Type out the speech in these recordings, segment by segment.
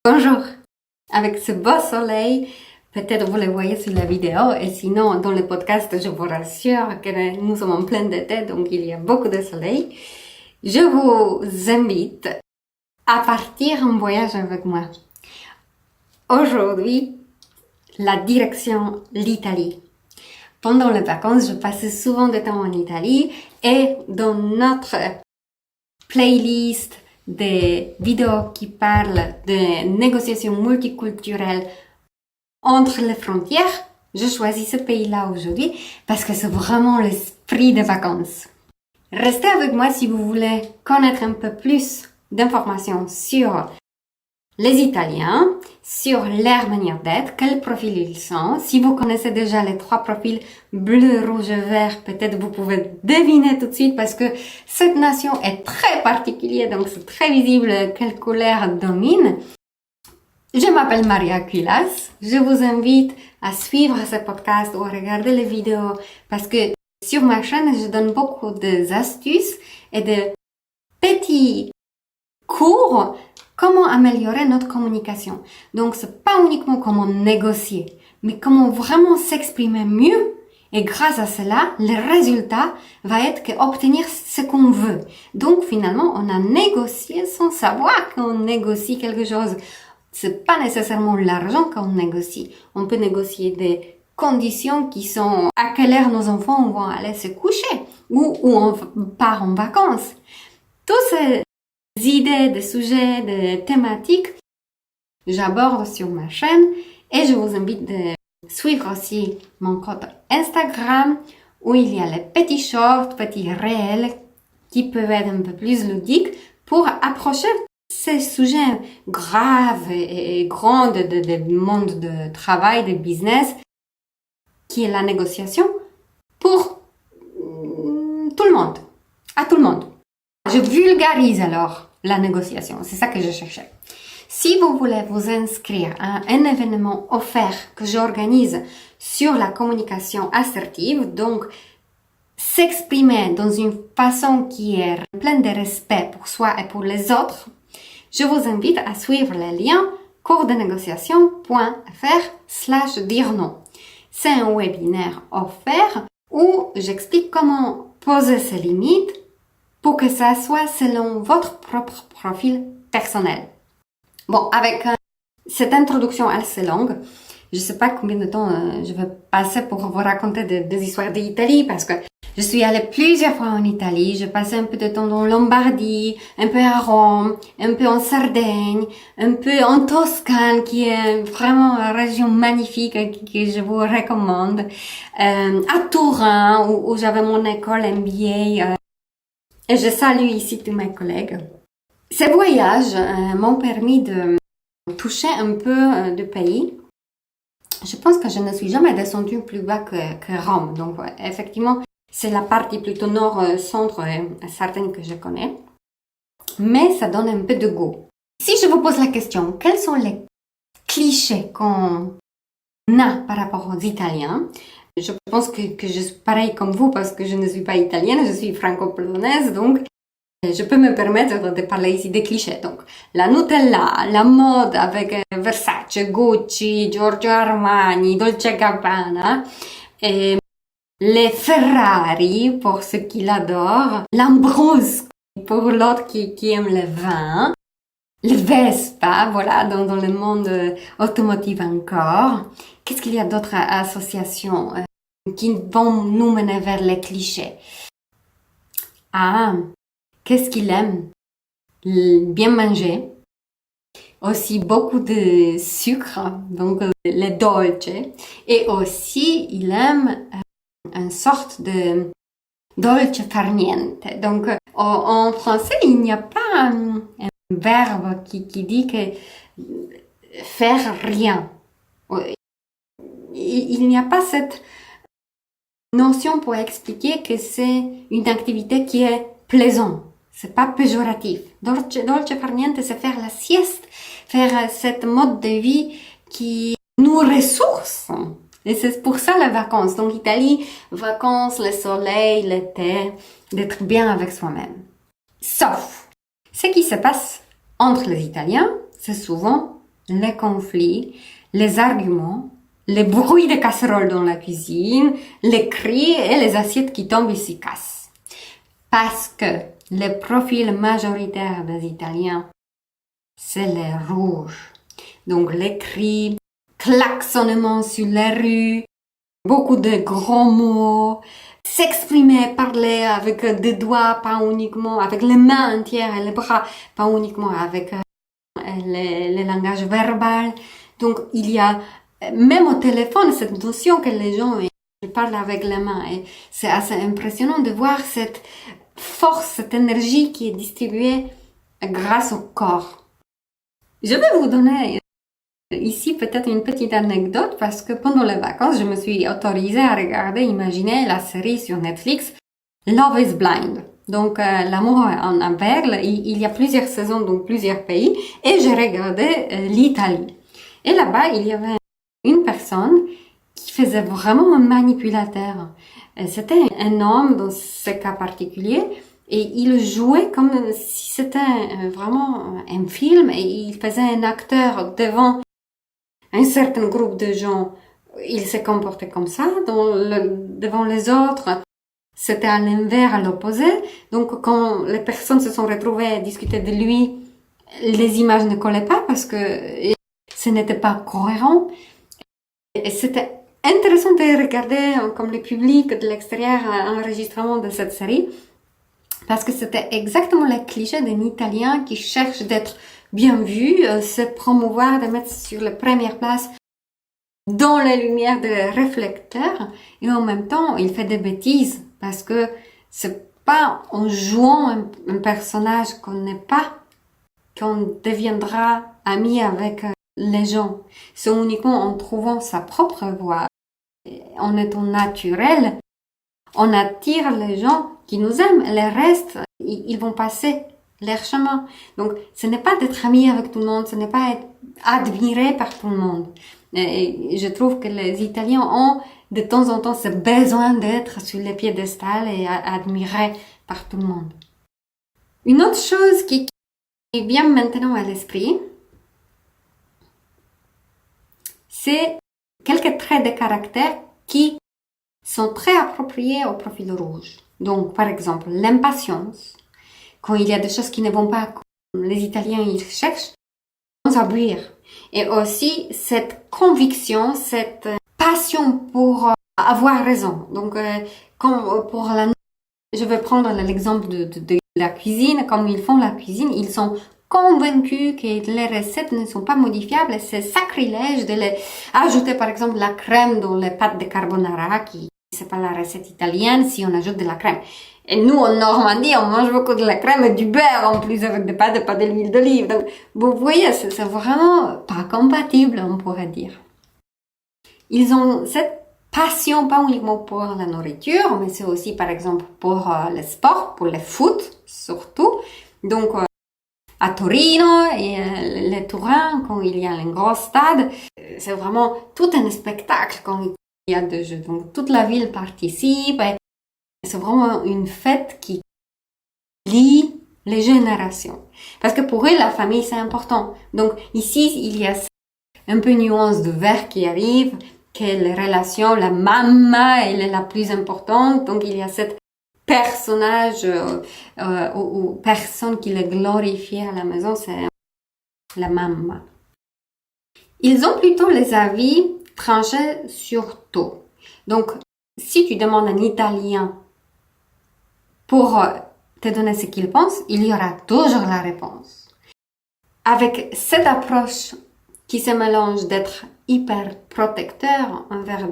Bonjour! Avec ce beau soleil, peut-être vous le voyez sur la vidéo et sinon dans le podcast, je vous rassure que nous sommes en plein été, donc il y a beaucoup de soleil. Je vous invite à partir en voyage avec moi. Aujourd'hui, la direction l'Italie. Pendant les vacances, je passais souvent de temps en Italie et dans notre playlist des vidéos qui parlent de négociations multiculturelles entre les frontières, je choisis ce pays-là aujourd'hui parce que c'est vraiment l'esprit des vacances. Restez avec moi si vous voulez connaître un peu plus d'informations sur les Italiens, sur leur manière d'être, quel profil ils sont. Si vous connaissez déjà les 3 profils bleu, rouge, vert, peut-être vous pouvez deviner tout de suite parce que cette nation est très particulière, donc c'est très visible quelle couleur domine. Je m'appelle Maria Culas. Je vous invite à suivre ce podcast ou à regarder les vidéos parce que sur ma chaîne, je donne beaucoup d'astuces et de petits cours comment améliorer notre communication. Donc, c'est pas uniquement comment négocier, mais comment vraiment s'exprimer mieux. Et grâce à cela, le résultat va être qu'obtenir ce qu'on veut. Donc, finalement, on a négocié sans savoir qu'on négocie quelque chose. C'est pas nécessairement l'argent qu'on négocie. On peut négocier des conditions qui sont à quelle heure nos enfants vont aller se coucher ou on part en vacances. Tous ces idées, des sujets, des thématiques, j'aborde sur ma chaîne et je vous invite de suivre aussi mon compte Instagram où il y a les petits shorts, petits réels qui peuvent être un peu plus ludiques pour approcher ces sujets graves et grands du monde de travail, de business, qui est la négociation pour tout le monde, à tout le monde. Je vulgarise alors la négociation, c'est ça que je cherchais. Si vous voulez vous inscrire à un événement offert que j'organise sur la communication assertive, donc s'exprimer dans une façon qui est pleine de respect pour soi et pour les autres, je vous invite à suivre le lien coursdenégociation.fr/dire non. C'est un webinaire offert où j'explique comment poser ses limites pour que ça soit selon votre propre profil personnel. Bon, avec cette introduction assez longue, je ne sais pas combien de temps je vais passer pour vous raconter des histoires d'Italie parce que je suis allée plusieurs fois en Italie. J'ai passé un peu de temps en Lombardie, un peu à Rome, un peu en Sardaigne, un peu en Toscane, qui est vraiment une région magnifique que je vous recommande. À Turin, où j'avais mon école MBA. Et je salue ici tous mes collègues. Ces voyages m'ont permis de toucher un peu de pays. Je pense que je ne suis jamais descendue plus bas que Rome. Donc, effectivement, c'est la partie plutôt nord-centre certaine que je connais. Mais ça donne un peu de goût. Si je vous pose la question, quels sont les clichés qu'on a par rapport aux Italiens? Je pense que je suis pareil comme vous parce que je ne suis pas italienne, je suis franco-polonaise, donc je peux me permettre de parler ici des clichés. Donc, la Nutella, la mode avec Versace, Gucci, Giorgio Armani, Dolce Gabbana, et les Ferrari pour ceux qui l'adorent, l'Ambrose pour l'autre qui aime le vin, le Vespa, voilà, dans le monde automotive encore. Qu'est-ce qu'il y a d'autres associations qui vont nous mener vers les clichés? Ah, qu'est-ce qu'il aime? Bien manger. Aussi beaucoup de sucre, donc les dolce. Et aussi, il aime une sorte de dolce far niente. Donc, en français, il n'y a pas un verbe qui dit que faire rien. Il n'y a pas cette notion pour expliquer que c'est une activité qui est plaisante. C'est pas péjoratif. Dolce far niente, c'est faire la sieste, faire cette mode de vie qui nous ressource. Et c'est pour ça les vacances. Donc, Italie, vacances, le soleil, l'été, d'être bien avec soi-même. Sauf, ce qui se passe entre les Italiens, c'est souvent les conflits, les arguments, les bruits de casseroles dans la cuisine, les cris et les assiettes qui tombent et s'y cassent. Parce que le profil majoritaire des Italiens, c'est les rouges. Donc les cris, klaxonnements sur les rues, beaucoup de grands mots, s'exprimer, parler avec des doigts, pas uniquement avec les mains entières et les bras, pas uniquement avec le langage verbal. Donc il y a même au téléphone cette notion que les gens parlent avec les mains. Et c'est assez impressionnant de voir cette force, cette énergie qui est distribuée grâce au corps. Je vais vous donner ici peut-être une petite anecdote parce que pendant les vacances, je me suis autorisée à regarder, imaginer la série sur Netflix Love is Blind. Donc l'amour en aveugle, il y a plusieurs saisons dans plusieurs pays et j'ai regardé l'Italie. Et là-bas, il y avait une personne qui faisait vraiment un manipulateur. C'était un homme dans ce cas particulier et il jouait comme si c'était vraiment un film et il faisait un acteur devant un certain groupe de gens. Il se comportait comme ça devant les autres. C'était à l'inverse, à l'opposé. Donc, quand les personnes se sont retrouvées à discuter de lui, les images ne collaient pas parce que ce n'était pas cohérent. Et c'était intéressant de regarder comme le public de l'extérieur enregistrement de cette série parce que c'était exactement le cliché d'un Italien qui cherche d'être bien vu, se promouvoir, de mettre sur la première place dans la lumière des réflecteurs et en même temps il fait des bêtises parce que c'est pas en jouant un personnage qu'on n'est pas qu'on deviendra ami avec les gens. C'est uniquement en trouvant sa propre voie, en étant naturel, on attire les gens qui nous aiment. Les restes, ils vont passer leur chemin. Donc, ce n'est pas d'être ami avec tout le monde, ce n'est pas être admiré par tout le monde. Et je trouve que les Italiens ont de temps en temps ce besoin d'être sur les piédestals et admirés par tout le monde. Une autre chose qui vient maintenant à l'esprit, c'est quelques traits de caractère qui sont très appropriés au profil rouge. Donc, par exemple, l'impatience. Quand il y a des choses qui ne vont pas, comme les Italiens ils cherchent, à bouillir. Et aussi cette conviction, cette passion pour avoir raison. Donc, comme pour je vais prendre l'exemple de la cuisine. Comme ils font la cuisine, ils sont convaincus que les recettes ne sont pas modifiables. C'est sacrilège de les ajouter, par exemple, la crème dans les pâtes de carbonara, qui c'est pas la recette italienne si on ajoute de la crème. Et nous, en Normandie, on mange beaucoup de la crème et du beurre en plus avec des pâtes et pas de l'huile d'olive. Donc, vous voyez, c'est vraiment pas compatible, on pourrait dire. Ils ont cette passion, pas uniquement pour la nourriture, mais c'est aussi, par exemple, pour le sport, pour le foot, surtout. Donc, à Torino et les Turins, quand il y a un gros stade, c'est vraiment tout un spectacle quand il y a des jeux. Donc, toute la ville participe. C'est vraiment une fête qui lie les générations. Parce que pour eux, la famille, c'est important. Donc, ici, il y a un peu nuance de vert qui arrive, que les relations, la mamma, elle est la plus importante. Donc, il y a cette personnage ou personne qui le glorifie à la maison, c'est la mamma. Ils ont plutôt les avis tranchés sur tout. Donc, si tu demandes à un Italien pour te donner ce qu'il pense, il y aura toujours la réponse. Avec cette approche qui se mélange d'être hyper protecteur envers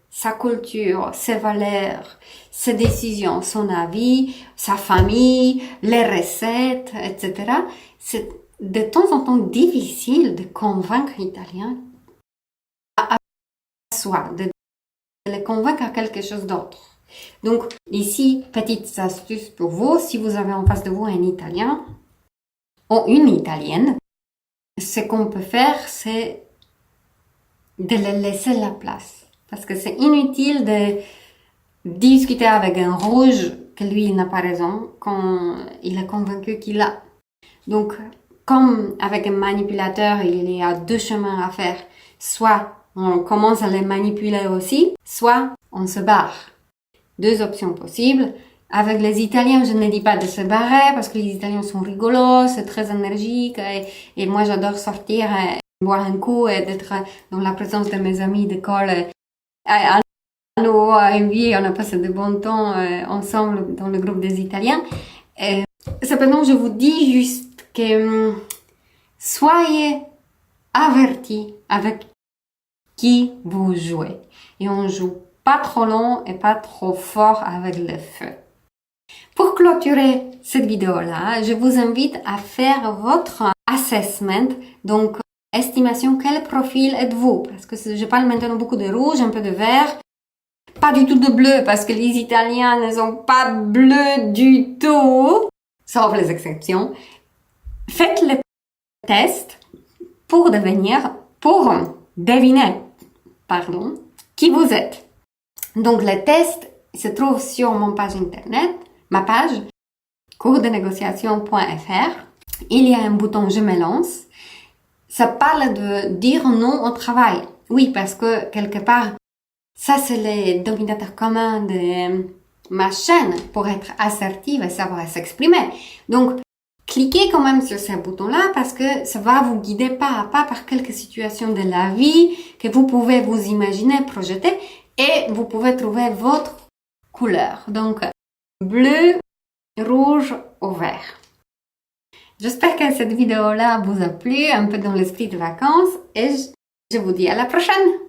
sa culture, ses valeurs, ses décisions, son avis, sa famille, les recettes, etc., c'est de temps en temps difficile de convaincre l'Italien à soi, de les convaincre à quelque chose d'autre. Donc, ici, petite astuce pour vous, si vous avez en face de vous un Italien ou une Italienne, ce qu'on peut faire, c'est de le laisser la place. Parce que c'est inutile de discuter avec un rouge que lui, il n'a pas raison quand il est convaincu qu'il a. Donc, comme avec un manipulateur, il y a deux chemins à faire. Soit on commence à les manipuler aussi, soit on se barre. Deux options possibles. Avec les Italiens, je ne dis pas de se barrer parce que les Italiens sont rigolos, c'est très énergique et moi j'adore sortir, boire un coup et d'être dans la présence de mes amis d'école. À nouveau à envie, on a passé de bons temps ensemble dans le groupe des Italiens. Cependant, je vous dis juste que soyez avertis avec qui vous jouez. Et on joue pas trop long et pas trop fort avec le feu. Pour clôturer cette vidéo-là, je vous invite à faire votre assessment. Donc, estimation, quel profil êtes-vous? Parce que je parle maintenant beaucoup de rouge, un peu de vert. Pas du tout de bleu, parce que les Italiens ne sont pas bleus du tout. Sauf les exceptions. Faites le test pour deviner, qui vous êtes. Donc, le test se trouve sur mon page internet, ma page, coursdenégociation.fr. Il y a un bouton « Je me lance ». Ça parle de dire non au travail. Oui, parce que quelque part, ça c'est le dénominateur commun de ma chaîne pour être assertive et savoir s'exprimer. Donc, cliquez quand même sur ce bouton-là parce que ça va vous guider pas à pas par quelques situations de la vie que vous pouvez vous imaginer, projeter et vous pouvez trouver votre couleur. Donc, bleu, rouge ou vert. J'espère que cette vidéo-là vous a plu, un peu dans l'esprit de vacances et je vous dis à la prochaine!